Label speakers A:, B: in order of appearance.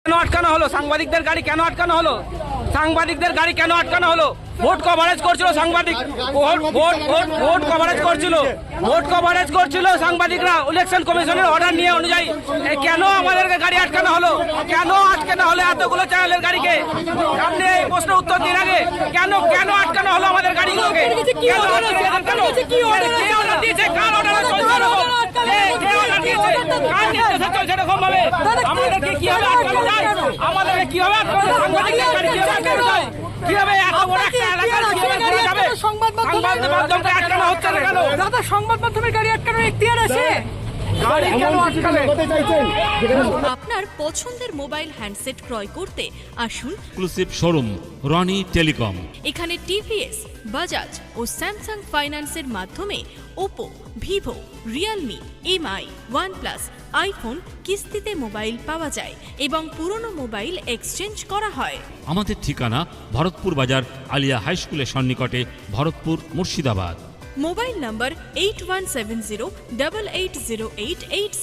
A: কেন আটকানো হলো? সাংবাদিকদের গাড়ি কেন আটকানো হলো? সাংবাদিকদের গাড়ি কেন আটকানো হলো? ভোট কভারেজ করছিল সাংবাদিক, ভোট কভারেজ করছিল সাংবাদিকরা ইলেকশন কমিশনের অর্ডার নিয়ে অনুযায়ী। কেন আমাদেরকে গাড়ি আটকানো হলো? কেন আটকানো হলো এতগুলো চ্যানেলের গাড়িকে? আপনি এই প্রশ্ন উত্তর দিন আগে। কেন কেন আটকানো হলো আমাদের গাড়িগুলোকে? কেন আটকানো? কে অর্ডার দিয়েছে? কার অর্ডারে চলছে এরকম? কে অর্ডার দিয়েছে? কার নির্দেশে চলছে এরকম ভাবে? আমাদেরকে কিভাবে আটকানো যায়? আমাদেরকে কিভাবে আটকানো? সাংবাদিকদের গাড়ি কিভাবে আটকানো যায়? কিভাবে এত বড় একটা এলাকার কিভাবে ঘোরা যাবে? সংবাদ মাধ্যমকে আটকানো হচ্ছে না কেন?
B: দাদা, সংবাদ মাধ্যমের গাড়ি আটকানোর এখতিয়ার আছে।
A: গাড়ি কেন আটকাবে?
C: আপনার পছন্দের মোবাইল হ্যান্ডসেট ক্রয় করতে আসুন
D: এক্সক্লুসিভ শোরুম রনি টেলিকম।
C: এখানে টিভিএস, বাজাজ ও স্যামসাং ফাইন্যান্সের মাধ্যমে Oppo, Vivo, Realme, MI, OnePlus, iPhone কিস্তিতে মোবাইল পাওয়া যায় এবং পুরনো মোবাইল এক্সচেঞ্জ করা হয়।
D: আমাদের ঠিকানা ভরতপুর বাজার আলিয়া হাই স্কুলের সন্নিকটে, ভরতপুর, মুর্শিদাবাদ।
C: মোবাইল নম্বর 8170880886।